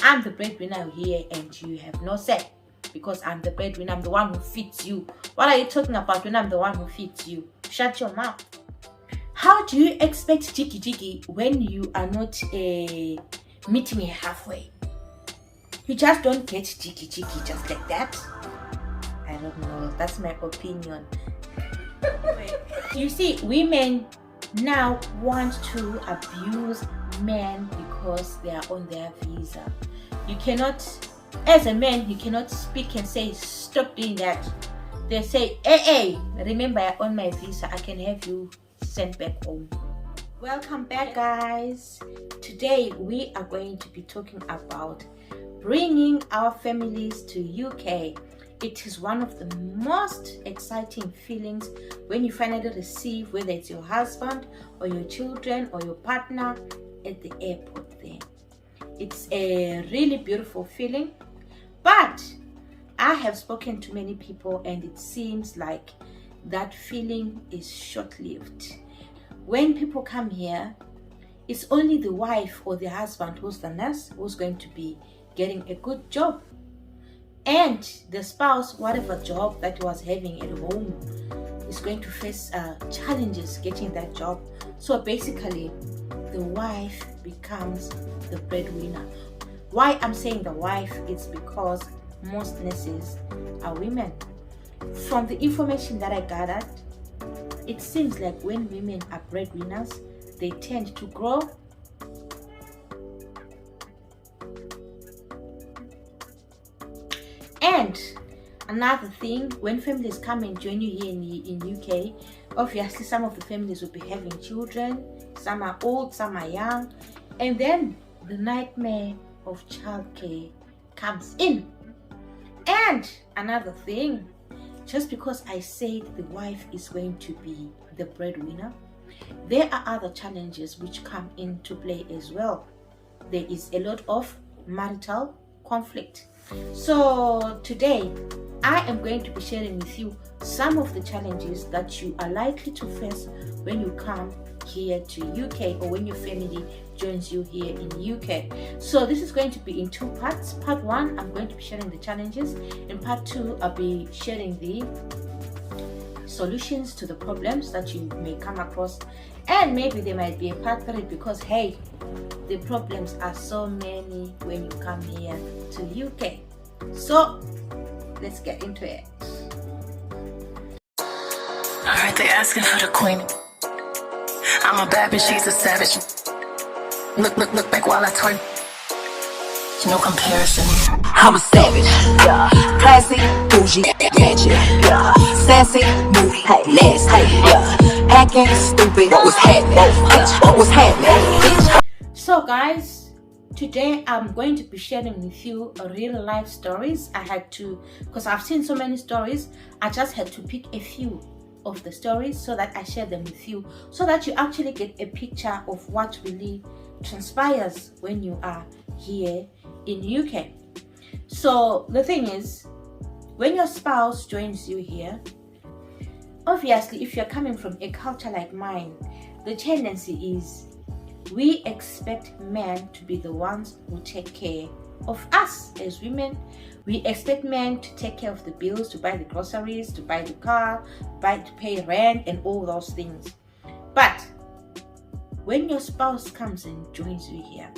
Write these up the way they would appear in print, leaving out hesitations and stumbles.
I'm the breadwinner here and you have no say, because I'm the breadwinner. I'm the one who feeds you. What are you talking about when I'm the one who feeds you? Shut your mouth. How do you expect jiggy when you are not meeting her halfway? You just don't get jiggy just like that. I don't know. That's my opinion. You see, women now want to abuse men because they are on their visa. You cannot, as a man, you cannot speak and say, stop doing that. They say, hey, remember I'm on my visa, I can have you sent back home. Welcome back, guys. Today we are going to be talking about bringing our families to UK. It is one of the most exciting feelings when you finally receive, whether it's your husband or your children or your partner at the airport there. It's a really beautiful feeling, but I have spoken to many people and it seems like that feeling is short-lived. When people come here, it's only the wife or the husband who's the nurse who's going to be getting a good job. And the spouse, whatever job that was having at home, is going to face challenges getting that job. So basically, the wife becomes the breadwinner. Why I'm saying the wife is because most nurses are women. From the information that I gathered, it seems like when women are breadwinners, they tend to grow. And another thing, when families come and join you here in UK, obviously some of the families will be having children, some are old, some are young, and then the nightmare of childcare comes in. And another thing, just because I said the wife is going to be the breadwinner, there are other challenges which come into play as well. There is a lot of marital conflict. So today I am going to be sharing with you some of the challenges that you are likely to face when you come here to UK or when your family joins you here in UK. So this is going to be in two parts. Part one, I'm going to be sharing the challenges, and part two, I'll be sharing the solutions to the problems that you may come across, and maybe there might be a part three, because hey, the problems are so many when you come here to UK. So let's get into it. I heard they asking for the queen. I'm a bad bitch, she's a savage. Look back while I twerk. No comparison. I'm a savage, yeah. Classy, bougie, ratchet, yeah. Sassy, moody, nasty, yeah. Acting stupid, what's happening? Bitch, what's happening? So guys, today I'm going to be sharing with you real life stories. I had to, because I've seen so many stories, I just had to pick a few of the stories so that I share them with you, so that you actually get a picture of what really transpires when you are here in UK. So the thing is, when your spouse joins you here, obviously if you're coming from a culture like mine, the tendency is we expect men to be the ones who take care of us as women. We expect men to take care of the bills, to buy the groceries, to buy the car, to pay rent and all those things. But when your spouse comes and joins you here,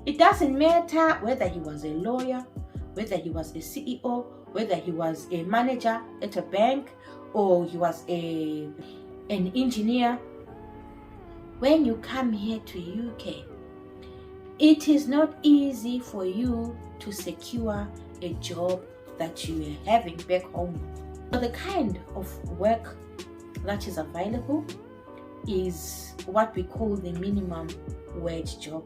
it doesn't matter whether he was a lawyer, whether he was a CEO, whether he was a manager at a bank, or he was an engineer. When you come here to UK, it is not easy for you to secure a job that you are having back home. So the kind of work that is available is what we call the minimum wage job.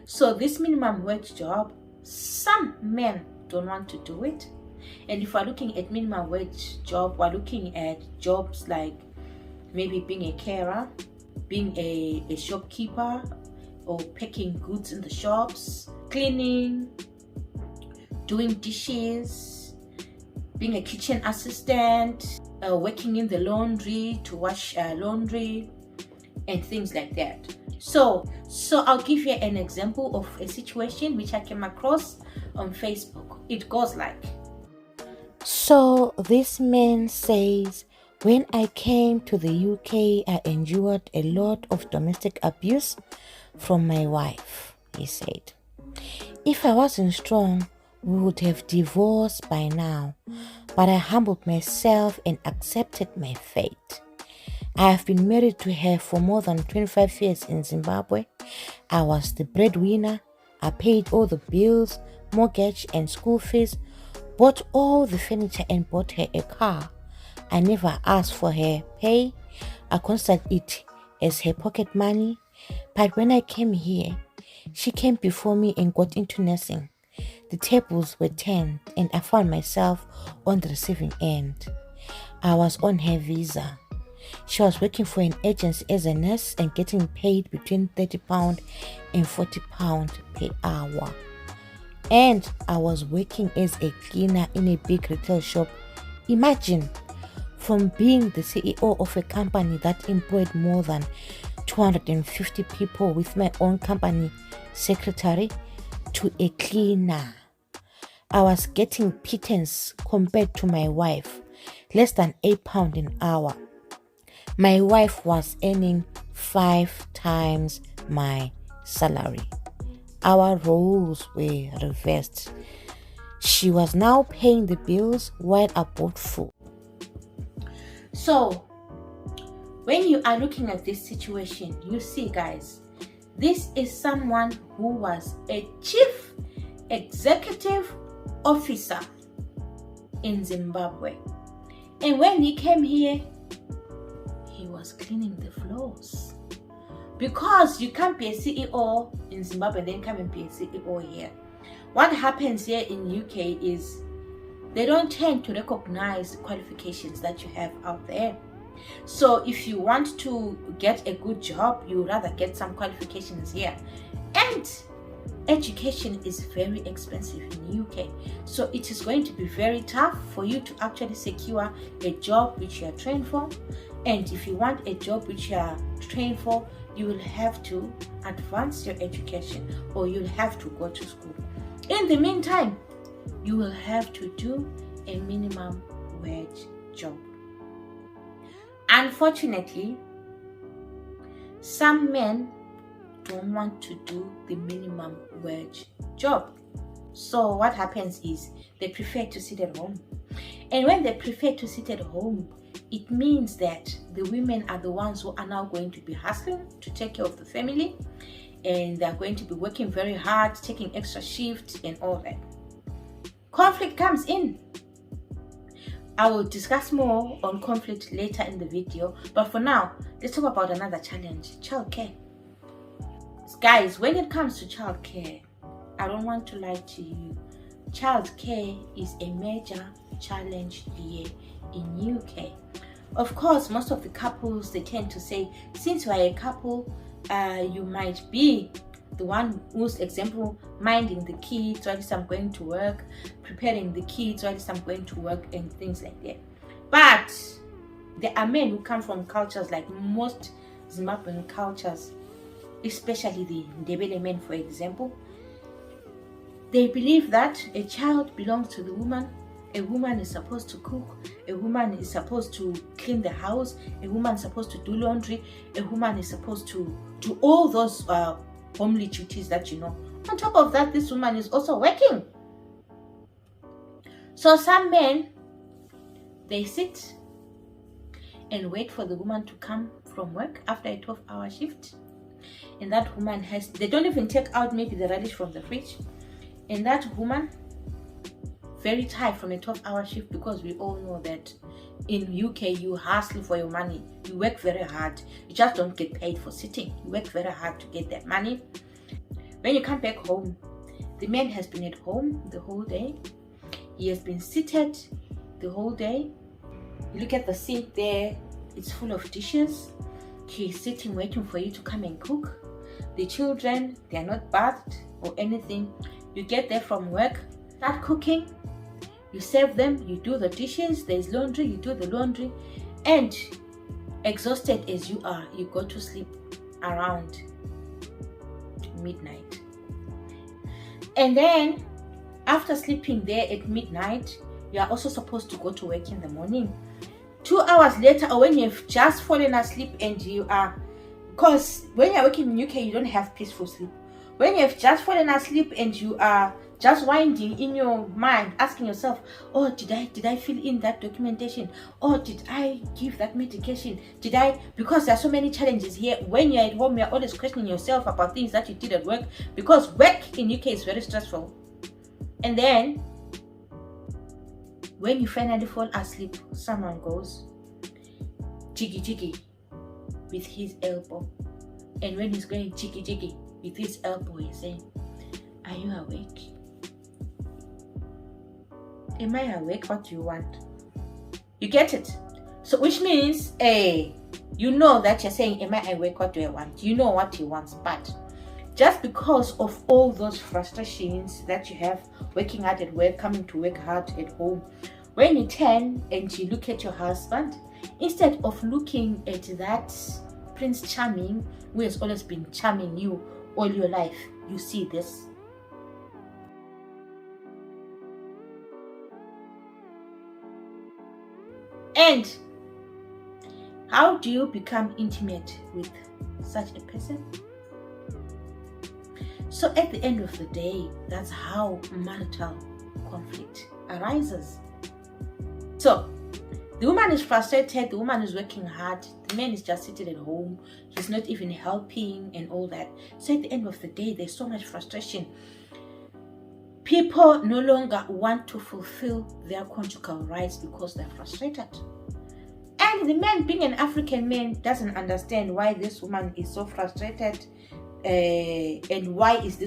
So this minimum wage job, some men don't want to do it. And if we're looking at minimum wage job, we're looking at jobs like maybe being a carer, being a shopkeeper, or packing goods in the shops, cleaning, doing dishes, being a kitchen assistant, working in the laundry to wash laundry, and things like that. So I'll give you an example of a situation which I came across on Facebook. It goes like, so this man says, when I came to the UK, I endured a lot of domestic abuse from my wife. He said, if I wasn't strong, we would have divorced by now, but I humbled myself and accepted my fate. I have been married to her for more than 25 years in Zimbabwe. I was the breadwinner. I paid all the bills, mortgage and school fees, bought all the furniture and bought her a car. I never asked for her pay. I considered it as her pocket money. But when I came here, she came before me and got into nursing. The tables were turned and I found myself on the receiving end. I was on her visa. She was working for an agency as a nurse and getting paid between £30 and £40 per hour. And I was working as a cleaner in a big retail shop. Imagine, from being the CEO of a company that employed more than 250 people with my own company secretary to a cleaner. I was getting pittance compared to my wife, less than £8 an hour. My wife was earning 5 times my salary. Our roles were reversed. She was now paying the bills while I bought food. so when you are looking at this situation, you see, guys, this is someone who was a chief executive officer in Zimbabwe. And when he came here, he was cleaning the floors. Because you can't be a CEO in Zimbabwe, then come and be a CEO here. What happens here in UK is they don't tend to recognize the qualifications that you have out there. So if you want to get a good job, you rather get some qualifications here. And education is very expensive in UK. So it is going to be very tough for you to actually secure a job which you are trained for. And if you want a job which you are trained for, you will have to advance your education or you'll have to go to school. In the meantime, you will have to do a minimum wage job. Unfortunately, some men don't want to do the minimum wage job. So what happens is they prefer to sit at home. And when they prefer to sit at home, it means that the women are the ones who are now going to be hustling to take care of the family, and they're going to be working very hard, taking extra shifts and all that. Conflict comes in. I will discuss more on conflict later in the video, but for now, let's talk about another challenge: childcare. Guys, when it comes to childcare, I don't want to lie to you. Childcare is a major challenge here in UK. Of course, most of the couples, they tend to say, since you are a couple, you might be the one who's, example, minding the kids whilst I'm going to work, preparing the kids whilst I'm going to work, and things like that. But there are men who come from cultures like most Zimbabwean cultures, especially the Ndebele men, for example. They believe that a child belongs to the woman. A woman is supposed to cook. A woman is supposed to clean the house. A woman is supposed to do laundry. A woman is supposed to do all those homely duties that you know. On top of that, this woman is also working. So some men, they sit and wait for the woman to come from work after a 12-hour shift. And that woman they don't even take out maybe the radish from the fridge. And that woman, very tired from a 12-hour shift, because we all know that in UK you hustle for your money. You work very hard. You just don't get paid for sitting. You work very hard to get that money. When you come back home, the man has been at home the whole day. He has been seated the whole day. You look at the sink there, it's full of dishes. He's sitting waiting for you to come and cook. The children, they are not bathed or anything. You get there from work, start cooking, you serve them, you do the dishes, there's laundry, you do the laundry, and exhausted as you are, you go to sleep. around midnight. And then after sleeping there at midnight, you are also supposed to go to work in the morning. 2 hours later, or when you've just fallen asleep and you are, because when you're working in UK, you don't have peaceful sleep. When you've just fallen asleep and you are just winding in your mind, asking yourself, oh, did I fill in that documentation? Oh, did I give that medication? Did I? Because there are so many challenges here. When you're at home, you're always questioning yourself about things that you did at work, because work in UK is very stressful. And then when you finally fall asleep, someone goes jiggy jiggy with his elbow. And when he's going jiggy jiggy with his elbow, he's saying, are you awake? Am I awake? What do you want? You get it? So which means, you know that you're saying, am I awake? What do I want? You know what he wants. But just because of all those frustrations that you have working hard at work, coming to work hard at home, when you turn and you look at your husband, instead of looking at that Prince Charming who has always been charming you all your life, you see this. And how do you become intimate with such a person? So at the end of the day, that's how marital conflict arises. So the woman is frustrated, the woman is working hard, the man is just sitting at home, he's not even helping and all that. So at the end of the day, there's so much frustration. People no longer want to fulfill their conjugal rights because they're frustrated. And the man, being an African man, doesn't understand why this woman is so frustrated, and why is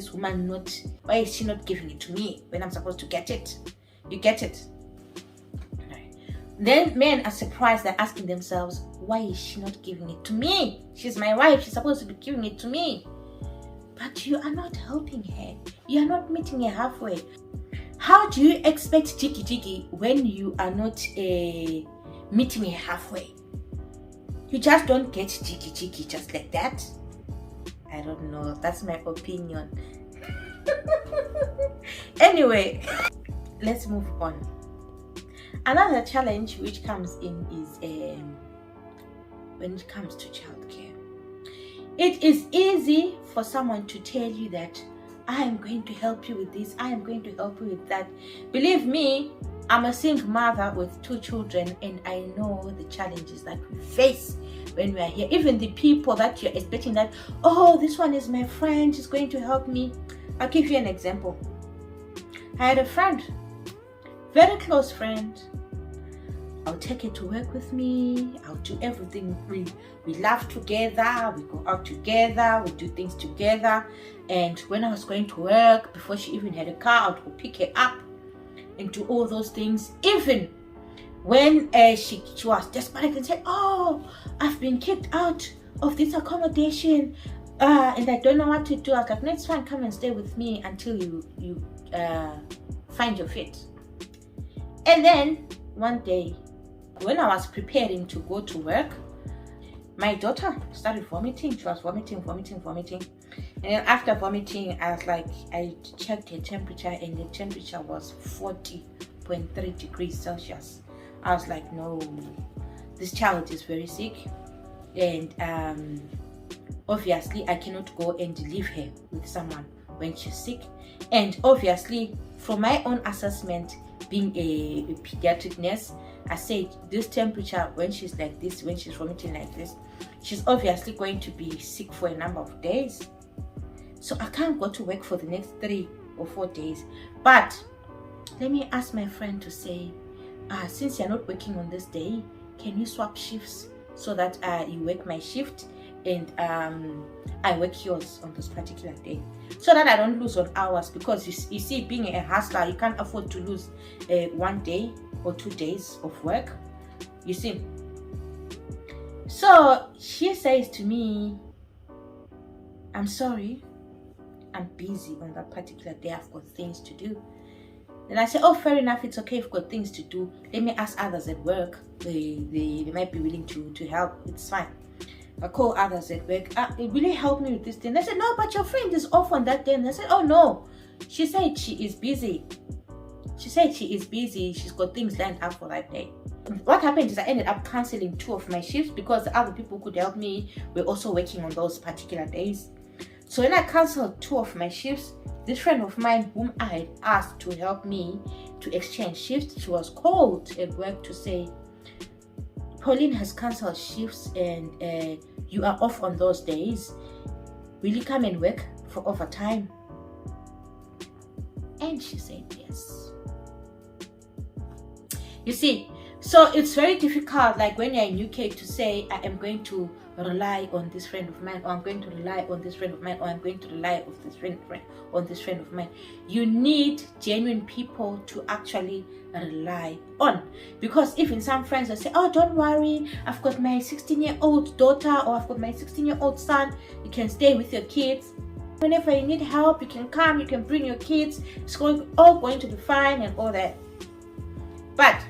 she not giving it to me when I'm supposed to get it? You get it? Right. Then men are surprised, they're asking themselves, why is she not giving it to me? She's my wife, she's supposed to be giving it to me. But you are not helping her. You are not meeting her halfway. How do you expect jiggy jiggy when you are not meeting her halfway? You just don't get jiggy jiggy just like that. I don't know. That's my opinion. Anyway, let's move on. Another challenge which comes in is when it comes to childcare. It is easy for someone to tell you that I am going to help you with this, I am going to help you with that. Believe me, I'm a single mother with 2 children, and I know the challenges that we face when we are here. Even the people that you're expecting that, oh, this one is my friend, she's going to help me. I'll give you an example. I had a friend, very close friend. I'll take her to work with me. I'll do everything. We laugh together. We go out together. We do things together. And when I was going to work, before she even had a car, I would go pick her up and do all those things. Even when she was desperate and said, oh, I've been kicked out of this accommodation and I don't know what to do. I was like, no, it's fine. Come and stay with me until you find your feet. And then one day, when I was preparing to go to work, my daughter started vomiting. She was vomiting. And then after vomiting, I checked her temperature, and the temperature was 40.3 degrees Celsius. I was like, no, this child is very sick. And obviously, I cannot go and leave her with someone when she's sick. And obviously, from my own assessment, being a pediatric nurse, I said this temperature, when she's like this, when she's vomiting like this, she's obviously going to be sick for a number of days. So I can't go to work for the next 3 or 4 days. But let me ask my friend to say, since you're not working on this day, can you swap shifts so that you work my shift and I work yours on this particular day, so that I don't lose on hours? Because you see, being a hustler, you can't afford to lose 1 day or 2 days of work, you see. So she says to me, I'm sorry, I'm busy on that particular day, I've got things to do. Then I say, oh, fair enough, it's okay, if you've got things to do. Let me ask others at work, they might be willing to help, it's fine. I call others at work. It really helped me with this thing. They said, no, but your friend is off on that day. And I said, oh no, she said she is busy. She said she is busy. She's got things lined up for that day. What happened is I ended up cancelling 2 of my shifts because the other people who could help me were also working on those particular days. So when I cancelled 2 of my shifts, this friend of mine whom I had asked to help me to exchange shifts, she was called at work to say, Pauline has cancelled shifts and you are off on those days. Will you come and work for overtime? And she said yes. You see, so it's very difficult, like when you're in UK, to say I am going to rely on this friend of mine, or I'm going to rely on this friend of mine, or I'm going to rely on this friend of mine. You need genuine people to actually rely on, because even some friends will say, oh, don't worry, I've got my 16-year-old daughter, or I've got my 16-year-old son, you can stay with your kids. Whenever you need help, you can come, you can bring your kids, it's all going to be fine and all that. But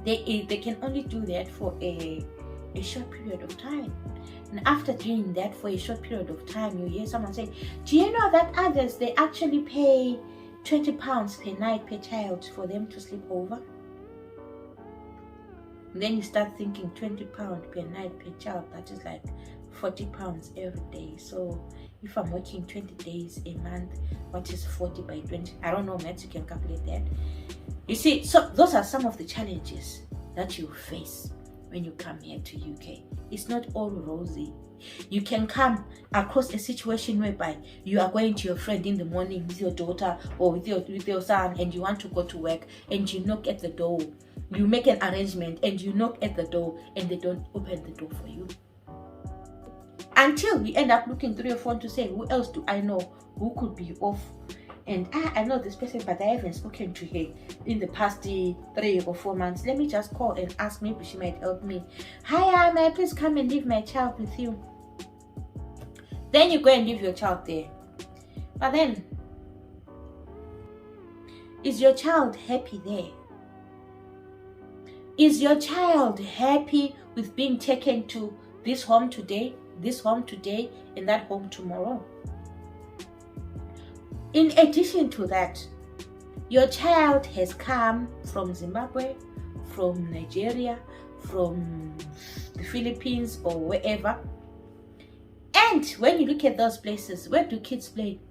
they can only do that for a short period of time. And after doing that for a short period of time, you hear someone say, do you know that others, they actually pay £20 per night per child for them to sleep over? And then you start thinking £20 per night per child, that is like £40 every day. So if I'm working 20 days a month, what is 40 by 20? I don't know maths, you can calculate that. You see, so those are some of the challenges that you face when you come here to UK. It's not all rosy. You can come across a situation whereby you are going to your friend in the morning with your daughter or with your son, and you want to go to work, and you knock at the door. You make an arrangement and you knock at the door, and they don't open the door for you. Until we end up looking through your phone to say, who else do I know who could be off? And I know this person, but I haven't spoken to her in the past 3 or 4 months. Let me just call and ask, maybe she might help me. Hi, may I please come and leave my child with you? Then you go and leave your child there. But then, is your child happy there? Is your child happy with being taken to this home today, and that home tomorrow? In addition to that, your child has come from Zimbabwe, from Nigeria, from the Philippines, or wherever. And when you look at those places, where do kids play?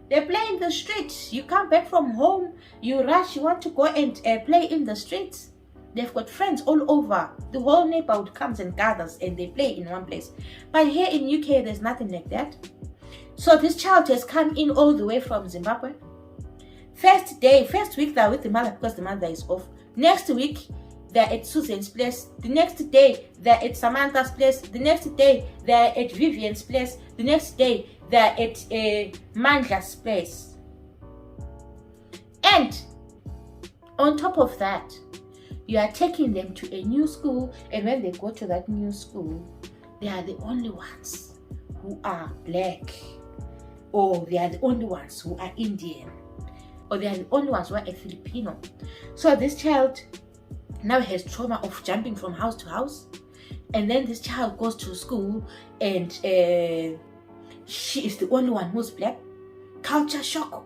They play in the streets. You come back from home, you rush, you want to go and play in the streets. They've got friends all over. The whole neighborhood comes and gathers and they play in one place. But here in UK, there's nothing like that. So this child has come in all the way from Zimbabwe. First week they're with the mother because the mother is off. Next week, they're at Susan's place. The next day, they're at Samantha's place. The next day, they're at Vivian's place. The next day, they're at Mandla's place. And on top of that, you are taking them to a new school, and when they go to that new school, they are the only ones who are black, or they are the only ones who are Indian, or they are the only ones who are a Filipino. So this child now has trauma of jumping from house to house, and then this child goes to school and she is the only one who's black. Culture shock.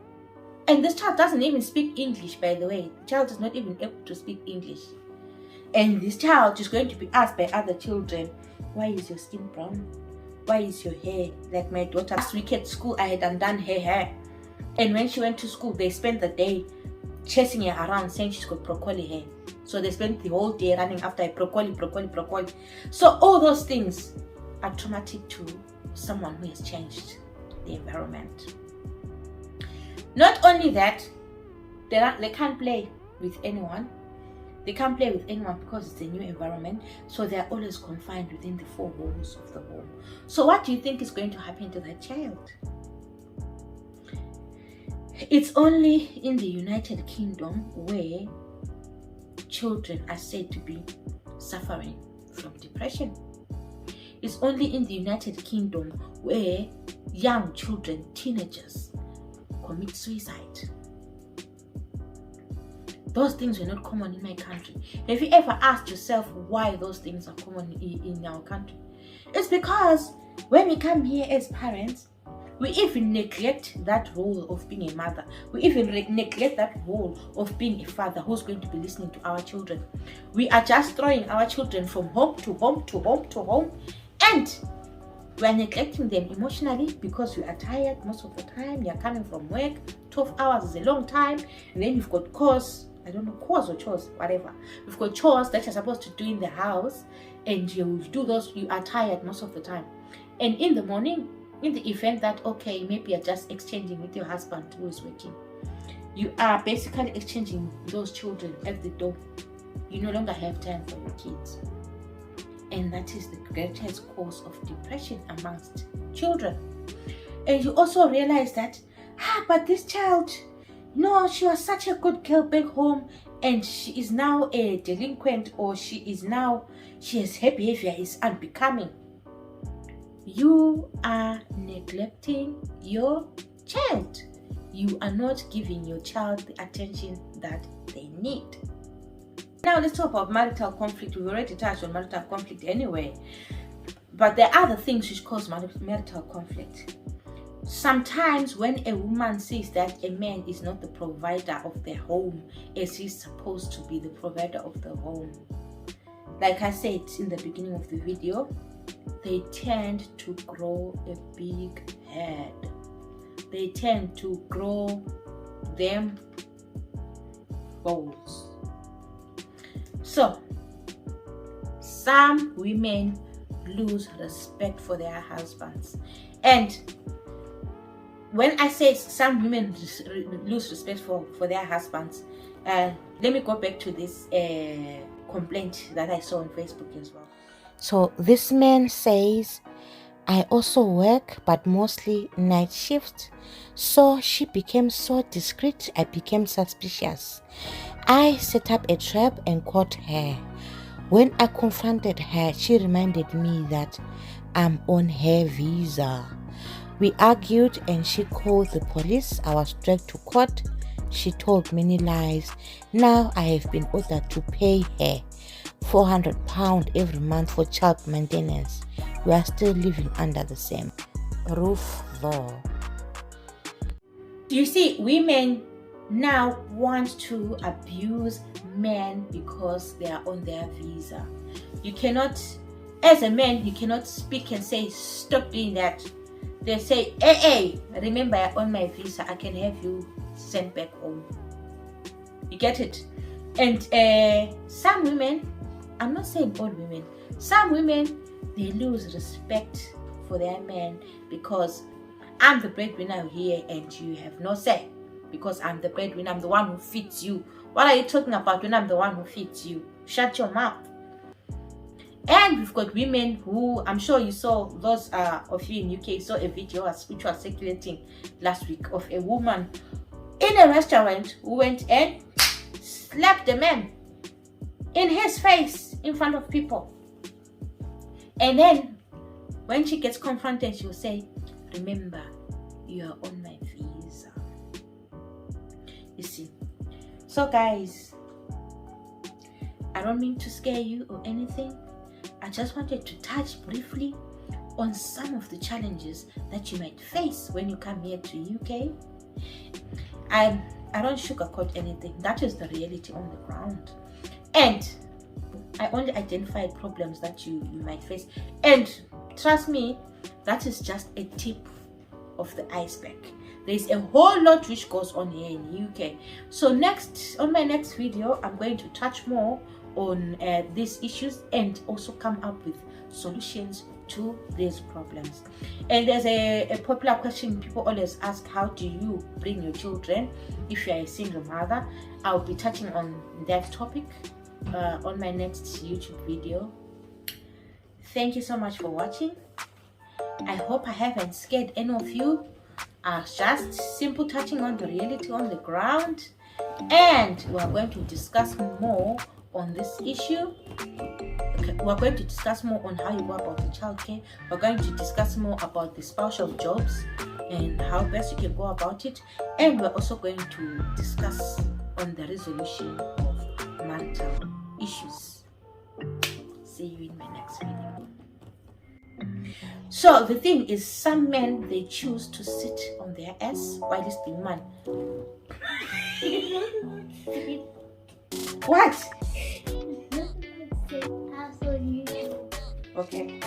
And this child doesn't even speak English, by the way. The child is not even able to speak English. And this child is going to be asked by other children, why is your skin brown? Why is your hair like my daughter? Last week at school, I had undone her hair. And when she went to school, they spent the day chasing her around saying she's got broccoli hair. So they spent the whole day running after her, broccoli. So all those things are traumatic to someone who has changed the environment. Not only that, they can't play with anyone. They can't play with anyone because it's a new environment. So they're always confined within the 4 walls of the home. So what do you think is going to happen to that child? It's only in the United Kingdom where children are said to be suffering from depression. It's only in the United Kingdom where young children, teenagers, commit suicide. Those things were not common in my country. Have you ever asked yourself why those things are common in our country? It's because when we come here as parents, we even neglect that role of being a mother. We even neglect that role of being a father who's going to be listening to our children. We are just throwing our children from home to home to home to home, and we are neglecting them emotionally because we are tired most of the time. You're coming from work, 12 hours is a long time, and then you've got chores, I don't know, chores or chores, whatever. You've got chores that you're supposed to do in the house, and you do those, you are tired most of the time. And in the morning, in the event that, okay, maybe you're just exchanging with your husband who is working, you are basically exchanging those children at the door. You no longer have time for your kids. And that is the greatest cause of depression amongst children. And you also realize that, but this child, no, she was such a good girl back home, and she is now a delinquent, or his her behavior is unbecoming. You are neglecting your child. You are not giving your child the attention that they need. Now let's talk about marital conflict. We've already touched on marital conflict anyway, but there are other things which cause marital conflict. Sometimes when a woman sees that a man is not the provider of the home as he's supposed to be the provider of the home, like I said in the beginning of the video, they tend to grow a big head. They tend to grow them balls. So, some women lose respect for their husbands. And when I say some women lose respect for their husbands, let me go back to this complaint that I saw on Facebook as well. So this man says, I also work, but mostly night shift. So she became so discreet, I became suspicious. I set up a trap and caught her. When I confronted her, she reminded me that I'm on her visa. We argued and she called the police. I was dragged to court. She told many lies. Now I have been ordered to pay her £400 every month for child maintenance. We are still living under the same roof though. You see, women now want to abuse men because they are on their visa. You cannot, as a man, you cannot speak and say, stop doing that. They say, hey, remember you're on my visa, I can have you sent back home. You get it? And some women, I'm not saying all women, some women, they lose respect for their men because I'm the breadwinner here and you have no say. Because I'm the breadwinner, I'm the one who feeds you. What are you talking about when I'm the one who feeds you? Shut your mouth. And we've got women who, I'm sure you saw, those of you in UK saw a video which was circulating last week of a woman in a restaurant who went and slapped the man in his face in front of people. And then when she gets confronted, she'll say, remember, you are on my visa. You see. So guys, I don't mean to scare you or anything. I just wanted to touch briefly on some of the challenges that you might face when you come here to UK. I don't sugarcoat anything. That is the reality on the ground. And I only identified problems that you might face. And trust me, that is just a tip of the iceberg. There's a whole lot which goes on here in the UK. So on my next video, I'm going to touch more on these issues and also come up with solutions to these problems. And there's a popular question people always ask, how do you bring your children if you're a single mother? I'll be touching on that topic on my next YouTube video. Thank you so much for watching. I hope I haven't scared any of you. Just simple touching on the reality on the ground, and we're going to discuss more on this issue. We're going to discuss more on how you go about the childcare. We're going to discuss more about the spousal jobs and how best you can go about it, and we're also going to discuss on the resolution of marital issues. See you in my next video. So the thing is, some men, they choose to sit on their ass while it's being man. What? Okay.